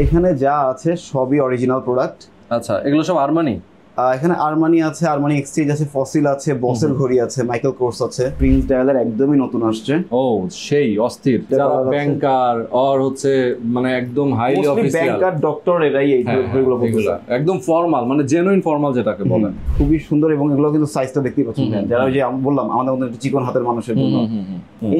এখানে যা আছে সবই অরিজিনাল প্রোডাক্ট। আচ্ছা, এগুলো সব আরমানি? এখানে আরমানি আছে, আরমানি এক্সচেঞ্জ আছে, ফসিল আছে, বসের ঘড়ি আছে, মাইকেল কোর্স আছে, প্রিন্স ডায়ালের একদমই নতুন আসছে। ও সেই অস্থির, যারা ব্যাংকার আর হচ্ছে মানে একদম হাইলি অফিসিয়াল ব্যাংকার ডক্টর এরাই এই ঘড়িগুলো পড়ছে, একদম ফর্মাল, মানে জেনুইন ফর্মাল যেটাকে বলেন। খুবই সুন্দর এবং এগুলো কিন্তু সাইজটা দেখতেই পাচ্ছেন, যারা ওই যে আমি বললাম আমাদের মধ্যে চিকন হাতের মানুষের জন্য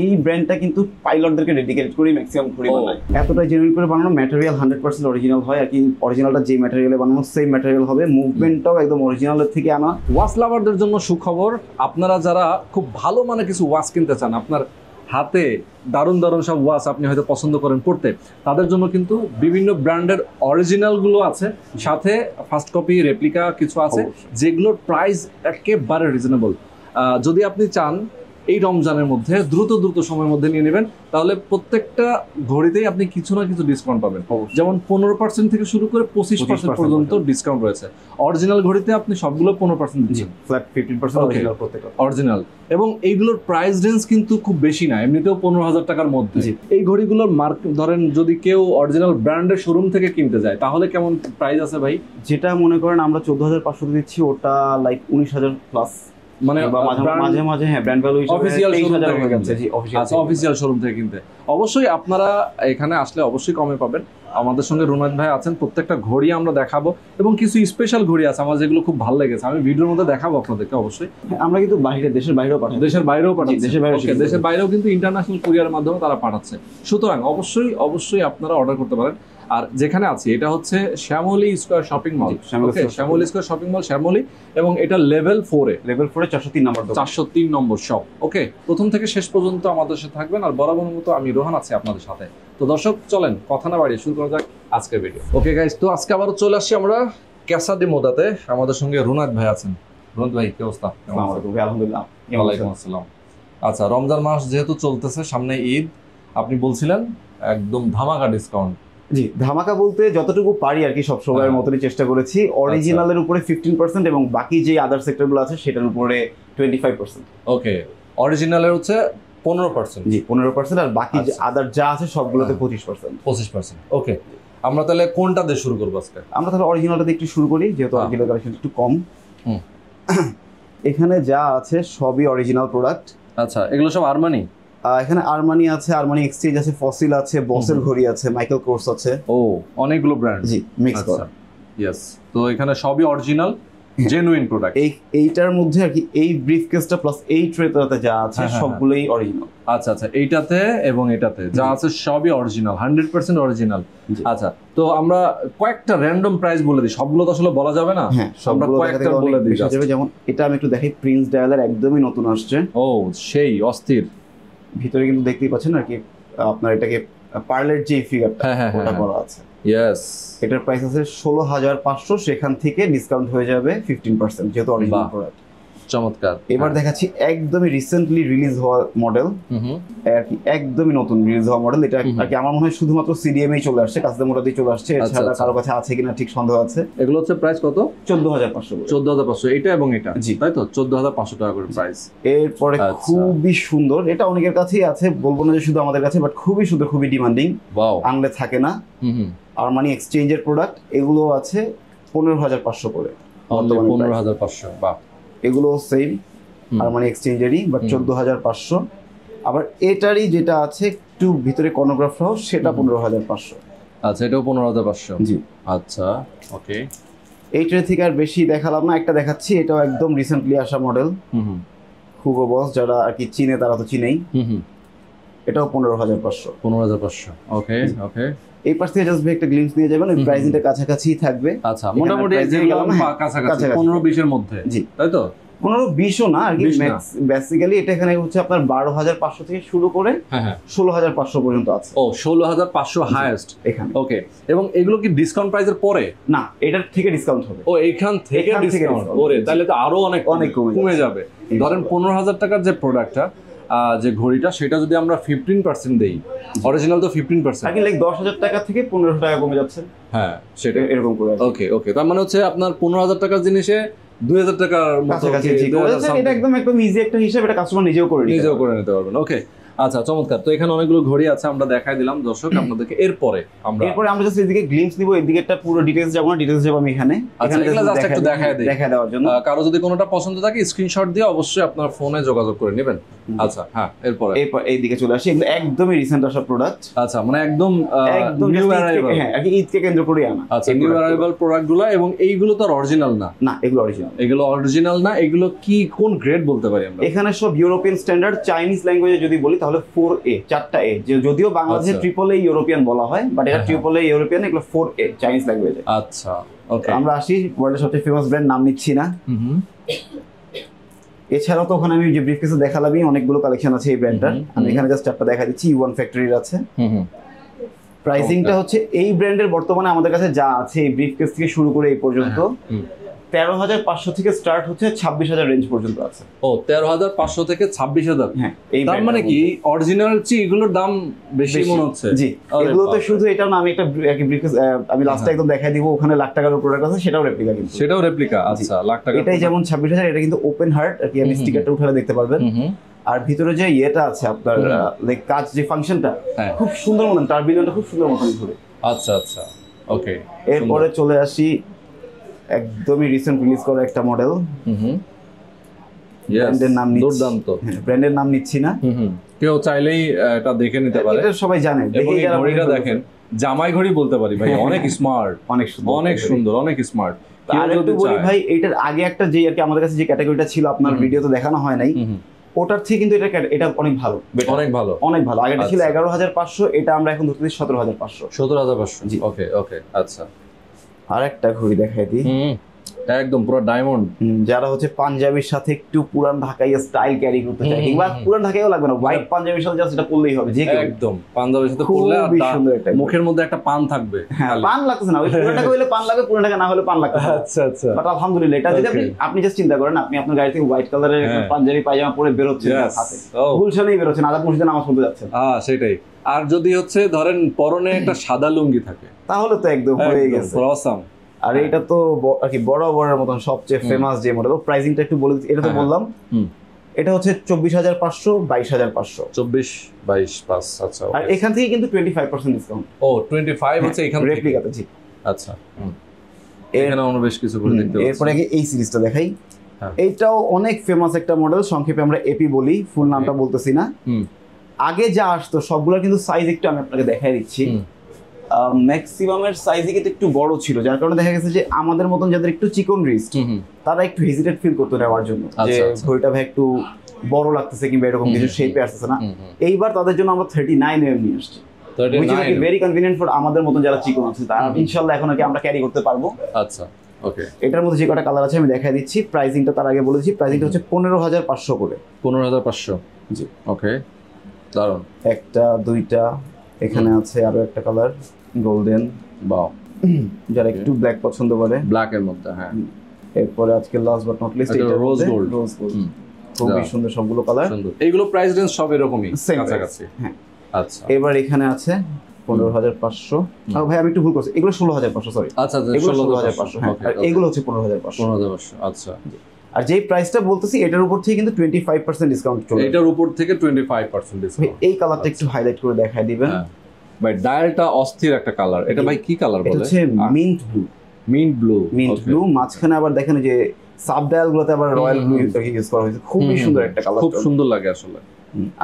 এই ব্র্যান্ডটা কিন্তু পাইলটদেরকে ডেডিকেটেড করে ম্যাক্সিমাম ঘড়ি বানায়। এতটাই জেনুইন করে বানানো, ম্যাটেরিয়াল 100% অরিজিনাল হয় আর কি। অরিজিনালটা যে ম্যাটেরিয়ালে বানানো সেম ম্যাটেরিয়াল হবে, মুভমেন্টটাও একদম অরিজিনালের থেকে আনা। ওয়াচ লাভারদের জন্য সুখবর, আপনারা যারা খুব ভালো মানে কিছু ওয়াচ কিনতে চান, আপনার হাতে দারুণ দারুণ সব ওয়াচ আপনি হয়তো পছন্দ করেন পড়তে, তাদের জন্য কিন্তু বিভিন্ন ব্র্যান্ডের অরিজিনালগুলো আছে, সাথে ফার্স্ট কপি রেপ্লিকা কিছু আছে, যেগুলোর প্রাইস একেবারে রিজনেবল। যদি আপনি চান এই রমজানের মধ্যে দ্রুত সময়ের মধ্যে নিয়ে নেবেন, তাহলে প্রত্যেকটা ঘড়িতেই আপনি কিছু না কিছু ডিসকাউন্ট পাবেন। যেমন 15% থেকে শুরু করে 25% পর্যন্ত ডিসকাউন্ট রয়েছে। অরিজিনাল ঘড়িতে আপনি সবগুলো 15% দিচ্ছেন, ফ্ল্যাট 15% অরিজিনাল প্রত্যেকটা অরিজিনাল। এবং এইগুলোর প্রাইস রেঞ্জ কিন্তু খুব বেশি না, এমনিতেও 15,000 টাকার মধ্যে। এই ঘড়িগুলোর ধরেন যদি কেউ অরিজিনাল ব্র্যান্ডের শোরুম থেকে কিনতে যায়, তাহলে কেমন প্রাইস আছে ভাই? যেটা মনে করেন আমরা 14,500 দিচ্ছি, ওটা লাইক 19,000 প্লাস, মানে মাঝে মাঝে হ্যাঁ ব্র্যান্ড ভ্যালু হিসেবে অফিশিয়াল শোরুম থেকে হয়ে গেছে। জি, অফিশিয়াল শোরুম থেকে কিনতে অবশ্যই আপনারা এখানে আসলে অবশ্যই কমে পাবেন। আমাদের সঙ্গে রুনাদ ভাই আছেন, প্রত্যেকটা ঘড়ি আমরা দেখাবো এবং কিছু স্পেশাল ঘড়ি আছে আমার যেগুলো খুব ভালো লেগেছে, আমি ভিডিওর মধ্যে দেখাবো আপনাদেরকে। অবশ্যই আমরা কিন্তু দেশের বাইরেও পাঠাই, দেশের বাইরেও কিন্তু ইন্টারন্যাশনাল কুরিয়ারের মাধ্যমে তারা পাঠাচ্ছে। সুতরাং অবশ্যই আপনারা অর্ডার করতে পারেন। আর যেখানে আছি এটা হচ্ছে Shyamoli square shopping mall, Shyamoli square shopping mall Shyamoli, এবং এটা লেভেল 4 403 নম্বর শপ। ওকে, প্রথম থেকে শেষ পর্যন্ত আমাদের সাথে থাকবেন, আর বরাবর মতো আমি রোহান আছি আপনাদের সাথে। তো দর্শক চলেন কথা না বাড়িয়ে শুরু করা যাক আজকের ভিডিও। ওকে গাইস, তো আজকে আবারও চলে আসছি আমরা ক্যাসা ডি মোদাতে। আমাদের সঙ্গে রুনাদ ভাই আছেন। রুনাদ ভাই কি অবস্থা? আলহামদুলিল্লাহ। ওয়ালাইকুম আসসালাম। আচ্ছা, রমজান মাস যেহেতু চলতেছে, সামনে ঈদ, আপনি বলছিলেন একদম ধামাকা ডিসকাউন্ট। জি, ধামাকা বলতে যতটুকু পারি আর কি, সব সময়ের মতনই চেষ্টা করেছি। অরিজিনালের উপরে 15% এবং বাকি যে আদার সেক্টরগুলো আছে সেটার উপরে 25%। ওকে, অরিজিনালের হচ্ছে 15%। জি, 15%, আর বাকি যে আদার যা আছে সবগুলোতে 25%। ওকে, আমরা তাহলে কোনটা দিয়ে শুরু করবো আজকে? আমরা তাহলে অরিজিনালটা দিয়ে একটু শুরু করি, যেহেতু অরিজিনাল কালেকশন একটু কম। এখানে যা আছে সবই অরিজিনাল প্রোডাক্ট। আচ্ছা, এগুলো সব আরমানি? এখানে আরমানি আছে, আরমানি এক্সচেঞ্জ আছে, ফসিল আছে, বসের ঘড়ি আছে, মাইকেল কোর্স আছে। ও, অনেকগুলো ব্র্যান্ড। জি, মিক্স করা। ইয়েস, তো এখানে সবই অরিজিনাল জেনুইন প্রোডাক্ট। এইটার মধ্যে আর কি এই ব্রিফকেসটা প্লাস এই ট্রেটাতে যা আছে সবগুলোই অরিজিনাল। আচ্ছা, এইটাতে এবং এটাতে যা আছে সবই অরিজিনাল, 100% অরিজিনাল। আচ্ছা, তো আমরা কয়েকটা র্যান্ডম প্রাইস বলে দিই, সবগুলো তো আসলে বলা যাবে না। হ্যাঁ, আমরা কয়েকটা বলে দিই। যেমন এটা আমি একটু দেখাই, প্রিন্স ডায়ালের একদমই নতুন আসছে। ও সেই অস্থির। ভিতরে কিন্তু দেখতেই পাচ্ছেন আর কি, আপনার এটাকে পার্লের যে ফিগারটা ওটা করা আছে। ইয়েস, এটার প্রাইস আছে 16,500, সেখান থেকে ডিসকাউন্ট হয়ে যাবে 15%, যেহেতু অরিজিনাল প্রোডাক্ট। চমৎকার। এবার দেখাচ্ছি একদমই রিসেন্টলি রিলিজ হওয়া মডেল আর কি, একদমই নতুন রিলিজ হওয়া মডেল। এটা আর কি আমার মনে হয় শুধুমাত্র সিডিএমএই চলে আসছে, কাস্টমারতেই চলে আসছে, এছাড়া কারো কাছে আছে কিনা ঠিক সন্দেহ আছে। এগুলো হচ্ছে প্রাইস কত? 14,500। 14,500 এটা এবং এটা, জি তাই তো, 14,500 টাকা করে প্রাইস। এরপরে খুবই সুন্দর, এটা অনেকের কাছেই আছে, বলবো না যে শুধু আমাদের কাছে, বাট খুবই সুন্দর, খুবই ডিমান্ডিং, আনলে থাকে না। আরমানি এক্সচেঞ্জের প্রোডাক্ট, এগুলো আছে 15,500 করে। 15,500, বাহ। এগুলো সেম আরমানি এক্সচেঞ্জেরই, বাট 14,500। আবার এটারই যেটা আছে একটু ভিতরে কর্নোগ্রাফ সহ, সেটা 15,500। আচ্ছা, এটাও 15,500। জি, আচ্ছা, ওকে। এইটার থেকে আর বেশি দেখালাম না, একটা দেখাচ্ছি, এটাও একদম রিসেন্টলি আসা মডেল। হুগো বস যারা আর কি চিনে তারা তো চিনেই। এটাও 15,500। 15,500, ওকে ওকে। এই পাশ থেকে জাস্ট একটা গ্লিম্পস নিয়ে যাবেন, ওই প্রাইসিংটা কাছাকাছি থাকবে। আচ্ছা, মোটামুটি কাছাকাছি 15-20 এর মধ্যে। জি, তাই তো, 15-20ও না আর কি, বেসিক্যালি এটা এখানে হচ্ছে আপনার 12,500 থেকে শুরু করে 16,500 পর্যন্ত আছে। ও, 16,500 হাইয়েস্ট এখানে। ওকে, এবং এগুলো কি ডিসকাউন্ট প্রাইসের পরে? না, এটার থেকে ডিসকাউন্ট হবে। ও, এখান থেকে ডিসকাউন্ট। ওরে, তাহলে তো আরো অনেক কমে যাবে। ধরেন 15,000 টাকার যে প্রোডাক্টটা, যে ঘড়িটা, সেটা যদি আমরা 15% দেই, অরিজিনাল তো 15%, আর কি লাইক 10,000 টাকা থেকে 15,000 টাকা কমে যাচ্ছে। হ্যাঁ, সেটা এরকম করে। ওকে, তার মানে হচ্ছে আপনার 15,000 টাকার জিনিসে 2,000 টাকার মতো। এটা একদম ইজি একটা হিসাব, এটা কাস্টমার নিজেও করে নিতে পারবেন। ওকে, আচ্ছা চমৎকার। তো এখানে অনেকগুলো ঘড়ি আছে, আমরা দেখাই দিলাম দর্শক আপনাদেরকে। এরপরে আমরা জাস্ট এদিকে গ্লিমস নিব, এদিকে একটা পুরো ডিটেইলস যাব না, ডিটেইলস যাব আমি এখানে এগুলা জাস্ট একটু দেখাই দেওয়ার জন্য। কারো যদি কোনোটা পছন্দ থাকে স্ক্রিনশট দিয়ে অবশ্যই আপনার ফোনে যোগাযোগ করে নেবেন। আচ্ছা হ্যাঁ, এরপর এইদিকে চলে আসি, এগুলো একদমই রিসেন্ট আসা প্রোডাক্ট। আচ্ছা মানে একদম নিউ অ্যারাইভাল, হ্যাঁ আর কি ঈদকে কেন্দ্র করে আনা। আচ্ছা নিউ অ্যারাইভাল প্রোডাক্টগুলো, এবং এইগুলো তো অরিজিনাল না? না এগুলো অরিজিনাল, এগুলো অরিজিনাল না। এগুলো কি কোন গ্রেড বলতে পারি আমরা? এখানে সব ইউরোপিয়ান স্ট্যান্ডার্ড। চাইনিজ ল্যাঙ্গুয়েজে যদি বলি তাহলে 4A, 4টা A, যদিও বাংলাদেশে ট্রিপল এ ইউরোপিয়ান বলা হয়, বাট এটা ট্রিপল এ ইউরোপিয়ান, এগুলো 4A চাইনিজ ল্যাঙ্গুয়েজে। আচ্ছা ওকে। আমরা আসি ওয়ার্ল্ডের সবচেয়ে ফেমাস ব্র্যান্ড, নাম নিচ্ছি না। এছাড়াও তো ওখানে আমি যে ব্রিফকেসে দেখালামই অনেকগুলো কালেকশন আছে এই ব্র্যান্ডটার, আমি এখানে জাস্ট চারটা দেখা দিচ্ছি। U1 ফ্যাক্টরির আছে। প্রাইসিংটা হচ্ছে এই ব্র্যান্ডের বর্তমানে আমাদের কাছে যা আছে এই ব্রিফকেস থেকে শুরু করে এই পর্যন্ত 13,500 থেকে স্টার্ট হচ্ছে 26,000 রেঞ্জ পর্যন্ত আছে। ও 13,500 থেকে 26,000। হ্যাঁ, তার মানে কি অরিজিনাল চেয়ে এগুলোর দাম বেশি মনে হচ্ছে? জি, এগুলো তো শুধু এটা না, আমি একটা ব্রিফকেস আমি লাস্টে একদম দেখাই দিব, ওখানে লাখ টাকার প্রোডাক্ট আছে, সেটাও রেপ্লিকা কিন্তু। সেটাও রেপ্লিকা? আচ্ছা লাখ টাকা। এটাই যেমন 26,000, এটা কিন্তু ওপেন হার্ট আর কি, আমি স্টিকারটা উঠালে দেখতে পারবেন। আর ভিতরে যে ইয়েটা আছে আপনার লাইক কাজ যে ফাংশনটা খুব সুন্দর মতন, টারবিলিয়নটা খুব সুন্দর মতন ঘুরে। আচ্ছা আচ্ছা ওকে। এরপরে চলে আসি একদমই রিসেন্ট রিলিজ করা একটা মডেল। ব্র্যান্ডের নাম নিচ্ছি, দুর্দান্ত। ব্র্যান্ডের নাম নিচ্ছি না, কেউ চাইলেই এটা দেখে নিতে পারে। এটা সবাই জানে। দেখেই যারা ঘড়িটা দেখেন, জামাই ঘড়ি বলতে পারি ভাই, অনেক স্মার্ট, অনেক সুন্দর, অনেক সুন্দর, অনেক স্মার্ট। আর একটু বলি ভাই, এইটার আগে একটা যে আর কি আমাদের কাছে যে ক্যাটাগরিটা ছিল, আপনার ভিডিওতে দেখানো হয় নাই, ওটার থেকে কিন্তু এটা অনেক ভালো, অনেক ভালো, অনেক ভালো। আগেটা ছিল 11,500, এটা আমরা এখন ধরতেছি 17,500। 17,500, জি ওকে ওকে। আচ্ছা আর একটা ঘড়ি দেখাই দিই, একদম পুরো ডায়মন্ড। যারা হচ্ছে পাঞ্জাবির সাথে একটু পুরান ঢাকাই স্টাইল ক্যারি করতে চায়, কিংবা পুরান ঢাকাইও লাগবে না, হোয়াইট পাঞ্জাবির সাথে জাস্ট এটা পরলেই হবে, যে কেউ একদম পাঞ্জাবির সাথে পরলে আর মুখের মধ্যে একটা পান থাকবে। হ্যাঁ, পান লাগতেছে না, ওই পুরান ঢাকা হইলে পান লাগবে, পুরান ঢাকা না হলে পান লাগবে। আচ্ছা আচ্ছা। বাট আলহামদুলিল্লাহ, এটা যদি আপনি জাস্ট চিন্তা করেন, আপনি আপনার গাড়ি থেকে হোয়াইট কালারের পাঞ্জাবি পায়জামা পরে বেরোচ্ছেন, হাতে গুলশানেই বেরোচ্ছেন, আজাদ মসজিদে নামাজ পড়তে যাচ্ছেন। সেটাই। আর যদি হচ্ছে ধরেন পরনে একটা সাদা লুঙ্গি থাকে, তাহলে তো একদম হয়ে গেছে, অসাম। আর এটা তো আর কি বরাবরের মতন সবচেয়ে ফেমাস যে মডেল। প্রাইসিংটা একটু বলে দিচ্ছি, এটা তো বললাম, এটা হচ্ছে 24,500, 22,500, 24, 22, 5। আচ্ছা, আর এখান থেকে কিন্তু 25% ডিসকাউন্ট। ও 25 হচ্ছে এখান থেকে রেপ্লিকাতে, জি। আচ্ছা, এখানে আমরা বেশ কিছু করে দেখতে পাচ্ছি। এরপরে এই সিরিজটা দেখাই, এইটাও অনেক ফেমাস একটা মডেল, সংক্ষেপে আমরা এপি বলি, ফুল নামটা বলতেছি না। আগে যা আসতো সবগুলোর কিন্তু সাইজ একটু আমি আপনাকে দেখাই দিচ্ছি। ম্যাক্সিমামের সাইজই কিন্তু একটু বড় ছিল, যার কারণে দেখা গেছে যে আমাদের মতন যাদের একটু চিকন রিস্ট, তারা একটু হেজিটেট ফিল করতো নেওয়ার জন্য, যে ঘড়িটা ভাই একটু বড় লাগতেছে কিংবা এরকম কিছু শেপে আসতেছে না। এইবার তাদের জন্য আমরা 39 mm নিয়ে আসছি, which is very convenient for আমাদের মতন যারা চিকন আছে, তারা ইনশাআল্লাহ এখন আর কি আমরা ক্যারি করতে পারবো। আচ্ছা ওকে। এটার মধ্যে যে কটা কালার আছে আমি দেখাই দিচ্ছি। প্রাইসিংটা তার আগে বলেছি, প্রাইসিংটা হচ্ছে 15,500 করে। 15,500, জি ওকে, দারুন। একটা দুইটা এখানে আছে, আরো একটা কালার গোল্ডেন, বাও, যারা একটু ব্ল্যাক পছন্দ করে, ব্ল্যাক এর মধ্যে। হ্যাঁ, এরপরে আজকে লাস্ট বাট নট লিস্ট, এটা রোজ গোল্ড। রোজ গোল্ড খুবই সুন্দর, সবগুলো কালার সুন্দর। এইগুলো প্রাইস রেঞ্জ সব এরকমই কাছাকাছি। হ্যাঁ, আচ্ছা। এবার এখানে আছে 15,500। ভাই আমি একটু ভুল করছি, এগুলো 16,500, সরি। আচ্ছা, এগুলো 16,500, হ্যাঁ, আর এগুলো হচ্ছে 15,500। 15,500, আচ্ছা। আর যেই প্রাইসটা বলতেছি এটার উপর থেকে কিন্তু 25% ডিসকাউন্ট চলে, এটার উপর থেকে 25% ডিসকাউন্ট। এই কালারটা একটু হাইলাইট করে দেখাই দিবেন ভাই। ডায়ালটা অস্থির একটা কালার, এটা ভাই কি কালার বলে? এটা হচ্ছে mint blue. Mint blue, mint blue. মাঝখানে আবার দেখেন যে সাব ডায়াল গুলোতে আবার রয়্যাল ব্লু ইউজ করা হয়েছে, খুবই সুন্দর একটা কালার, খুব সুন্দর লাগে আসলে,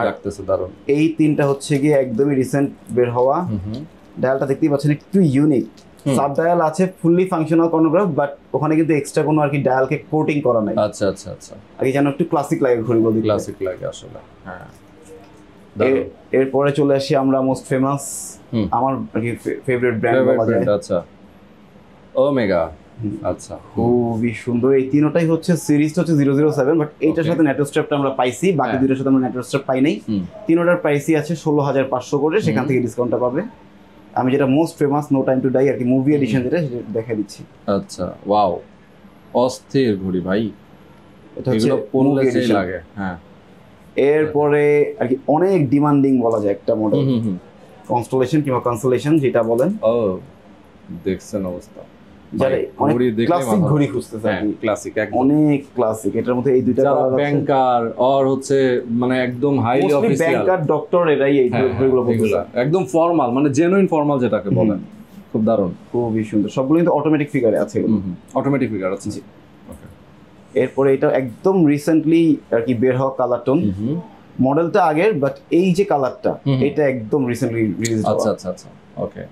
লাগতেছে দারুণ। এই তিনটা হচ্ছে গিয়ে একদমই রিসেন্ট বের হওয়া। ডায়ালটা দেখতেই পাচ্ছেন একটু ইউনিক, সাব ডায়াল আছে, ফুললি ফাংশনাল কর্নোগ্রাফ, বাট ওখানে কিন্তু এক্সট্রা কোনো আর কি ডায়ালকে কোটিং করা নাই। আচ্ছা আচ্ছা আচ্ছা, আর কি যেন একটু ক্লাসিক লাগে ঘড়িগুলো, ক্লাসিক লাগে আসলে। হ্যাঁ, এরপরে চলে আসি আমরা মোস্ট ফেমাস, আমার আর কি ফেভারিট ব্র্যান্ড বলা যায়। আচ্ছা, ওমেগা। আচ্ছা, খুবই সুন্দর। এই তিনটাই হচ্ছে সিরিজটা হচ্ছে 007, বাট এইটার সাথে নেটওয়ার্ক স্ট্র্যাপটা আমরা পাইছি, বাকি দুইটার সাথে আমরা নেটওয়ার্ক স্ট্র্যাপ পাই নাই। তিনটার প্রাইসই আছে 16,500 করে, সেখান থেকে ডিসকাউন্টটা পাবে। আমি যেটা most famous No Time to Die আর কি মুভি এডিশন, যেটা দেখা দিচ্ছি। আচ্ছা, ওয়াও, অস্থির ঘড়ি ভাই, এটা হচ্ছে পরলে সেই লাগে। হ্যাঁ, এরপরে আর কি অনেক ডিমান্ডিং বলা যায় একটা মডেল, কনস্টেলেশন কিংবা কনসোলেশন যেটা বলেন। ও দেখছেন অবস্থা, যারা অনেক ঘড়ি দেখলে ক্লাসিক মাথা- ঘড়ি খুঁজতেছে আর কি, ক্লাসিক একদম অনেক ক্লাসিক, এটার মধ্যে এই দুইটা যারা কালার আছে। ব্যাংকার আর হচ্ছে মানে একদম হাইলি মোস্টলি অফিসিয়াল ব্যাংকার ডক্টর এরাই এই ঘড়িগুলো পড়তেছে। একদম ফর্মাল মানে জেনুইন ফর্মাল যেটাকে বলেন, খুব দারুণ। খুবই সুন্দর, সবগুলো কিন্তু অটোমেটিক ফিগারে আছে এগুলো। অটোমেটিক ফিগার আছে। জি। ওকে। এরপরে এটা একদম রিসেন্টলি আর কি বের হওয়া কালার টোন, মডেলটা আগের বাট এই যে কালারটা এটা একদম রিসেন্টলি রিলিজ হওয়া। আচ্ছা আচ্ছা আচ্ছা, ওকে।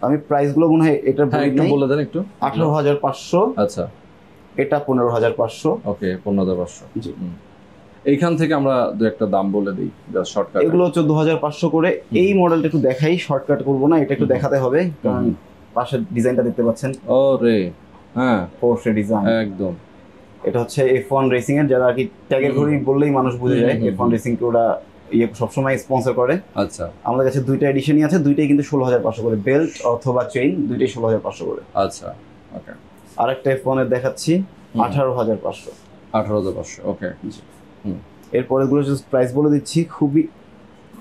আমি প্রাইস গুলো মনে হয় এটা হ্যাঁ একটু বলে দেন একটু। 18,500, আচ্ছা এটা 15,500। ওকে, 15,500। জি। এইখান থেকে আমরা দু একটা দাম বলে দিই জাস্ট শর্টকাট। এগুলো 14,500 করে। এই মডেলটা একটু দেখাই, শর্টকাট করবো না, এটা একটু দেখাতে হবে কারণ পাশের ডিজাইনটা দেখতে পাচ্ছেন, ও রে, হ্যাঁ পোর্শে ডিজাইন। একদম। এটা হচ্ছে F1 রেসিং এর, যারা আর কি ট্যাগের ঘড়ি বললেই মানুষ বুঝে যায় F1 রেসিং কে ওরা সবসময় স্পন্সর করে। আচ্ছা আমাদের কাছে দুইটা এডিশনই আছে, দুইটাই কিন্তু 16,500 করে, বেল্ট অথবা চেইন দুইটাই 16,500 করে। আচ্ছা ওকে। আরেকটা F1 এর দেখাচ্ছি 18,500। 18,500, ওকে। এরপরে এগুলো জাস্ট প্রাইস বলে দিচ্ছি, খুবই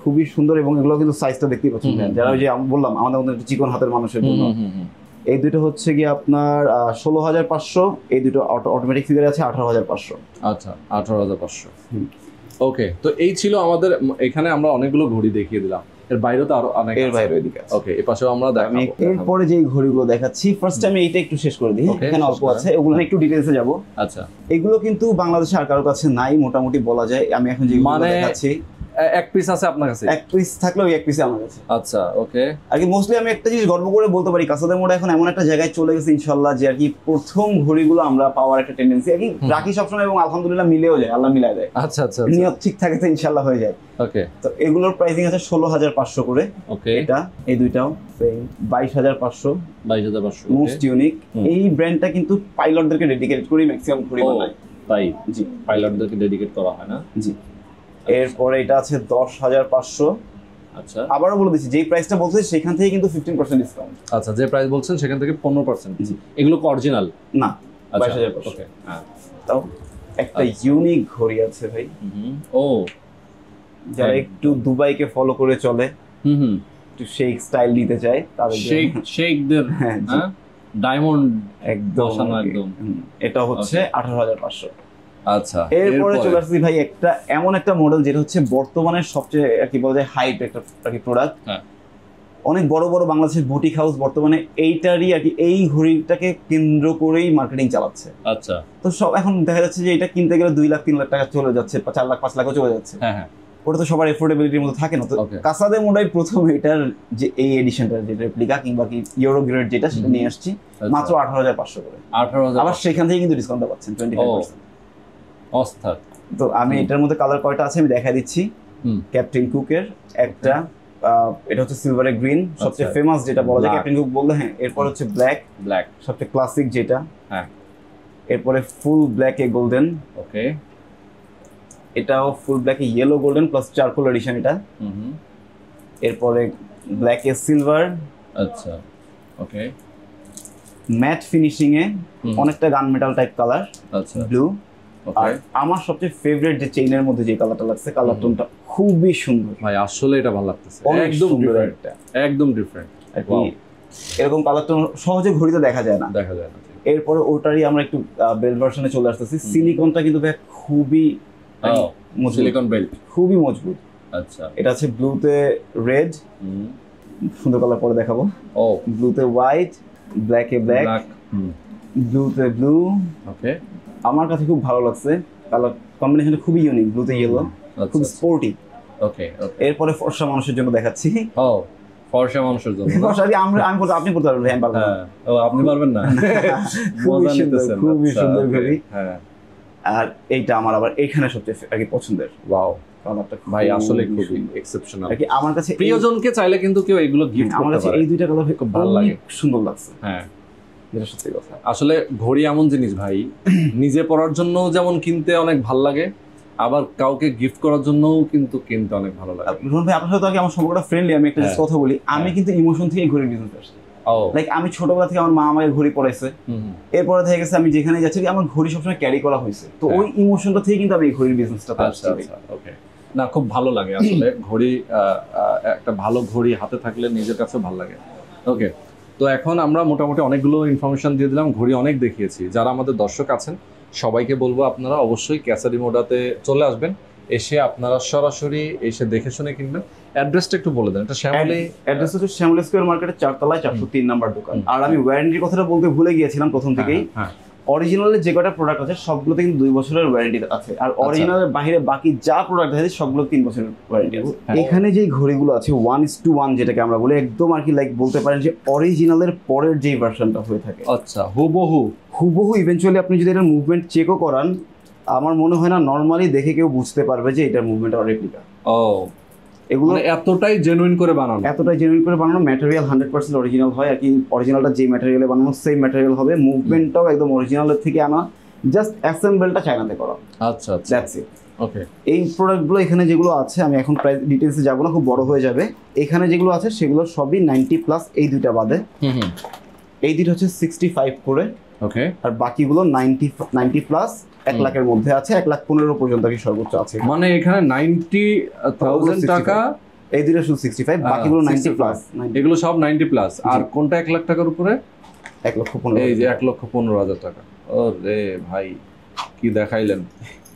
খুবই সুন্দর এবং এগুলো কিন্তু সাইজটা দেখতেই পাচ্ছেন, যারা ওই যে আমি বললাম আমাদের মধ্যে একটু চিকন হাতের মানুষের জন্য। এই দুটো হচ্ছে গিয়ে আপনার 16,500, এই দুটো অটোমেটিক ফিগার আছে 18,500। আচ্ছা 18,500, ওকে। তো এই ছিল আমাদের, এখানে আমরা অনেকগুলো ঘড়ি দেখিয়ে দিলাম, এর বাইরেও তো আরো অনেক এর বাইরে ওইদিকে আছে। ওকে, এই পাশেও আমরা আমি দেখাবো। এরপরে যে ঘড়িগুলো দেখাচ্ছি, ফার্স্ট আমি এইটা একটু শেষ করে দিই, Okay, এখানে অল্প শেষ করে। আছে, ওগুলো নিয়ে একটু ডিটেইলসে যাব। আচ্ছা, এগুলো কিন্তু বাংলাদেশে আর কারোর কাছে নাই মোটামুটি বলা যায়। আমি এখন যে মানে দেখাচ্ছি এক পিস আছে আপনার কাছে? এক পিস থাকলে ওই এক পিসে আমার কাছে। আচ্ছা ওকে। আর কি মোস্টলি আমি একটা জিনিস গর্ব করে বলতে পারি, কাসাদের মোড়া এখন এমন একটা জায়গায় চলে গেছে ইনশাল্লাহ, যে আর কি প্রথম ঘড়িগুলো আমরা পাওয়ার একটা টেন্ডেন্সি আর কি রাখি সবসময়, এবং আলহামদুলিল্লাহ মিলেও যায়, আল্লাহ মিলাই দেয়। আচ্ছা আচ্ছা নিয়ত ঠিক থাকে তো ইনশাল্লাহ হয়ে যায়। ওকে তো এগুলোর প্রাইসিং আছে 16,500 করে। ওকে, এটা এই দুইটাও সেম 22,500, 22,500 মোস্ট ইউনিক। এই ব্র্যান্ডটা কিন্তু পাইলটদেরকে ডেডিকেট করে ম্যাক্সিমাম ঘড়ি বানায়। তাই জি পাইলটদেরকে ডেডিকেট করা হয় না? জি। এরপরে এটা আছে 10,500। আচ্ছা আবারও বলে দিচ্ছি, যেই প্রাইসটা বলছি সেখান থেকে কিন্তু 15% ডিসকাউন্ট। আচ্ছা, যে প্রাইস বলছেন সেখান থেকে 15%। জি। এগুলো অরিজিনাল না, আচ্ছা 22,500। ওকে। হ্যাঁ, তাও একটা ইউনিক ঘড়ি আছে ভাই, ও যারা একটু দুবাইকে ফলো করে চলে, হুম, একটু শেক স্টাইল নিতে চায় তাদের জন্য। শেকদের হ্যাঁ, জি। হ্যাঁ, ডায়মন্ড একদম বসানো একদম। এটা হচ্ছে 18,500। আচ্ছা, এরপরে চলে আসছি ভাই একটা এমন একটা মডেল যেটা হচ্ছে বর্তমানের সবচেয়ে আর কি বলা যায় হাইপ একটা আর কি প্রোডাক্ট। হ্যাঁ। অনেক বড় বড় বাংলাদেশের বুটিক হাউস বর্তমানে এইটারই আর কি এই ঘড়িটাকে কেন্দ্র করেই মার্কেটিং চালাচ্ছে। আচ্ছা, তো সব এখন দেখা যাচ্ছে যে এটা কিনতে গেলে 2 লাখ 3 লাখ টাকা চলে যাচ্ছে, 4 লাখ 5 লাখও চলে যাচ্ছে। হ্যাঁ হ্যাঁ, ওটা তো সবার এফোর্ডেবিলিটির মধ্যে থাকে না। তো Okay. কাসাদে মোডাই প্রথম এটার যে এই এডিশনটা, যেটা রেপ্লিকা কিংবা কি ইউরো গ্রেড যেটা, সেটা নিয়ে আসছি মাত্র 18,500 করে। 18,000 আবার সেখান থেকে কিন্তু ডিসকাউন্ট পাচ্ছেন 25%। অস্থার। তো আমি এটার মধ্যে কালার কয়টা আছে আমি দেখা দিচ্ছি। ক্যাপ্টেন কুকের একটা, এটা হচ্ছে সিলভারে গ্রিন, সবচেয়ে ফেমাস যেটা বলা যায় Black. ক্যাপ্টেন কুক বললে। হ্যাঁ, এরপর হচ্ছে ব্ল্যাক, ব্ল্যাক, সবচেয়ে ক্লাসিক যেটা। হ্যাঁ। এরপরে ফুল ব্ল্যাক এ গোল্ডেন, ওকে। এটাও ফুল ব্ল্যাক এ yellow golden plus charcoal edition এটা। এরপরে ব্ল্যাক এ সিলভার, আচ্ছা ওকে। ম্যাট ফিনিশিং এ অনেকটা গান মেটাল টাইপ কালার, আচ্ছা ব্লু। আর ওকে আমার সবচেয়ে ফেভারিট যে চেইনের মধ্যে যে কালারটা লাগছে, কালার টোনটা খুবই সুন্দর ভাই, আসলে এটা ভালো লাগতেছে, অনেক একদম সুন্দর ডিফারেন্ট, একটা একদম ডিফারেন্ট। আর কি। এরকম কালার টোন সহজে ঘড়িতে দেখা যায় না। দেখা যায় না। এরপরে ওটারই আমরা একটু বেল্ট ভার্সনে চলে আসতেছি। সিলিকনটা কিন্তু ভাই খুবই মজবুত, সিলিকন বেল্ট, খুবই মজবুত। আচ্ছা। এটা আছে ব্লুতে রেড, সুন্দর কালার পরে দেখাবো। ও ব্লুতে হোয়াইট, ব্ল্যাকে ব্ল্যাক, ব্লুতে ব্লু। ওকে, আমার কাছে খুব ভালো লাগছে, কালার কম্বিনেশনটা খুবই ইউনিক, ব্লুতে ইয়েলো, খুব স্পোর্টি। ওকে ওকে। এরপরে ফর্সা মানুষের জন্য দেখাচ্ছি। ও ফর্সা মানুষের জন্য না? ফর্সা আমি বলতে, আপনি বলতে পারবেন, আমি পারবো না। হ্যাঁ, ও আপনি পারবেন না? খুবই মজা সুন্দর, নিতেছেন। খুবই আচ্ছা, সুন্দর okay, ঘড়ি। হ্যাঁ। আর এইটা আমার আবার এখানে সবচেয়ে আর কি পছন্দের। ওয়াও কালারটা ভাই, আসলে খুবই খুবই সুন্দর। এক্সেপশনাল। আর কি আমার কাছে প্রিয়জনকে চাইলে কিন্তু কেউ এগুলো গিফট আমার করতে কাছে পারে। এই দুইটা কালার খুব ভালো লাগে, সুন্দর লাগছে, হ্যাঁ, যেটা সত্যি কথা। আসলে ঘড়ি এমন জিনিস ভাই, নিজে পরার জন্য যেমন কিনতে অনেক ভালো লাগে, আবার কাউকে গিফট করার জন্যও কিন্তু কিনতে অনেক ভালো লাগে। রোহন ভাই, আপনার সাথে আর কি আমার সম্পর্কটা ফ্রেন্ডলি। আমি একটা কথা বলি, আমি কিন্তু ইমোশন থেকে ঘড়ির বিজনেস আসছি। ও লাইক আমি ছোটবেলা থেকে আমার মা আমাকে ঘড়ি পরাইছে, এরপরে থেকে গেছে আমি যেখানে যাচ্ছি আমার ঘড়ি সবসময় ক্যারি করা হয়েছে। তো ওই ইমোশনটা থেকে কিন্তু আমি এই ঘড়ির বিজনেসটা আচ্ছা আচ্ছা, ওকে। না, খুব ভালো লাগে আসলে ঘড়ি, একটা ভালো ঘড়ি হাতে থাকলে নিজের কাছে ভালো লাগে। ওকে, তো এখন আমরা মোটামুটি অনেকগুলো ইনফরমেশন দিয়ে দিলাম, ঘড়ি অনেক দেখিয়েছি। যারা আমাদের দর্শক আছেন সবাইকে বলবো আপনারা অবশ্যই ক্যাসারি মোডাতে চলে আসবেন, এসে আপনারা সরাসরি এসে দেখে শুনে কিনবেন। অ্যাড্রেসটা একটু বলে দেন। এটা শ্যামলী, অ্যাড্রেস হচ্ছে শ্যামলী স্কয়ার মার্কেটের 4 তলায় 403 নাম্বার দোকান। আর আমি ওয়ারেন্টির কথাটা বলতে ভুলে গিয়েছিলাম প্রথম থেকেই। অরিজিনালের যে কটা প্রোডাক্ট আছে সবগুলোতে কিন্তু 2 বছরের ওয়ারেন্টি আছে, আর অরিজিনালের বাইরে বাকি যা প্রোডাক্ট আছে সবগুলো 3 বছরের ওয়ারেন্টি আছে। এখানে যে ঘড়িগুলো আছে 1:1 যেটাকে আমরা বলি, একদম আর কি লাইক বলতে পারেন যে অরিজিনালের পরের যেই ভার্সনটা হয়ে থাকে। আচ্ছা, হুবহু ইভেন্চুয়ালি আপনি যদি এটার মুভমেন্ট চেকও করান, আমার মনে হয় না নরমালি দেখে কেউ বুঝতে পারবে যে এটার মুভমেন্ট আর রেপ্লিকা। এগুলো এতটাই জেনুইন করে বানানো, ম্যাটেরিয়াল 100% অরিজিনাল হয় আর কি। অরিজিনালটা যে ম্যাটেরিয়ালে বানানো সেম ম্যাটেরিয়াল হবে, মুভমেন্টটাও একদম অরিজিনালের থেকে আনা, জাস্ট অ্যাসেম্বলটা চায়নাতে করা। আচ্ছা আচ্ছা, দ্যাটস ইট। ওকে, এই প্রোডাক্টগুলো এখানে যেগুলো আছে, আমি এখন প্রাইস ডিটেইলসে যাব না, খুব বড় হয়ে যাবে। এখানে যেগুলো আছে সেগুলো সবই 90+, এই দুইটা বাদে। এই দুইটা হচ্ছে 65 করে, ওকে, আর বাকিগুলো 90+, 1 লাখের মধ্যে আছে, 1,15,000 পর্যন্ত কি সর্বোচ্চ আছে। মানে এখানে 90,000 টাকা, এই দুটো শুধু 65, বাকিগুলো 90+। এগুলো সব 90+। আর কোনটা 1 লাখ টাকার উপরে? 1,15,000। এই যে 1,15,000 টাকা। ওরে ভাই, কি দেখাইলেন।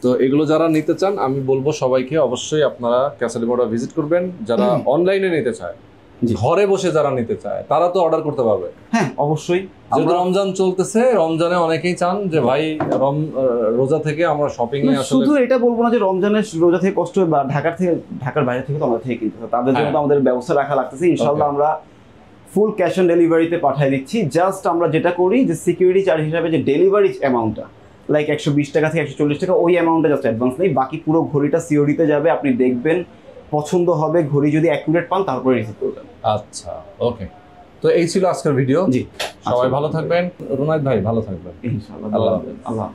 তো এগুলো যারা নিতে চান আমি বলবো সবাইকে অবশ্যই আপনারা ক্যাসারি মোড়া ভিজিট করবেন। যারা অনলাইনে নিতে চায়, ঘরে বসে যারা নিতে চায় তারা তো অর্ডার করতে পারবে। হ্যাঁ অবশ্যই, যেহেতু রমজান চলতেছে, রমজানে অনেকেই চান যে ভাই রোজা থেকে আমরা শপিং এ আসলে শুধু এটা বলবো না যে রমজানের রোজা থেকে কষ্ট, বা ঢাকার বাইরে থেকে তো আমাদের থেকে কিনতে হবে, তাদের জন্য তো আমাদের ব্যবস্থা রাখা লাগতেছে। ইনশাআল্লাহ আমরা ফুল ক্যাশ অন ডেলিভারিতে পাঠিয়ে দিচ্ছি। জাস্ট আমরা যেটা করি যে সিকিউরিটি চার্জ হিসাবে যে ডেলিভারি অ্যামাউন্টটা লাইক 120 টাকা থেকে 140 টাকা, ওই অ্যামাউন্টটা জাস্ট অ্যাডভান্স নেই। বাকি পুরো ঘড়িটা সিওরিতে যাবে, আপনি দেখবেন, পছন্দ হবে, ঘড়ি যদি অ্যাকুরেট পান তারপরে রিসিভ করবেন। আচ্ছা, ওকে। তো এই ছিল আজকের ভিডিও। জি, সবাই ভালো থাকবেন। রুনায়েদ ভাই ভালো থাকবেন। ইনশাআল্লাহ। আল্লাহ আল্লাহ।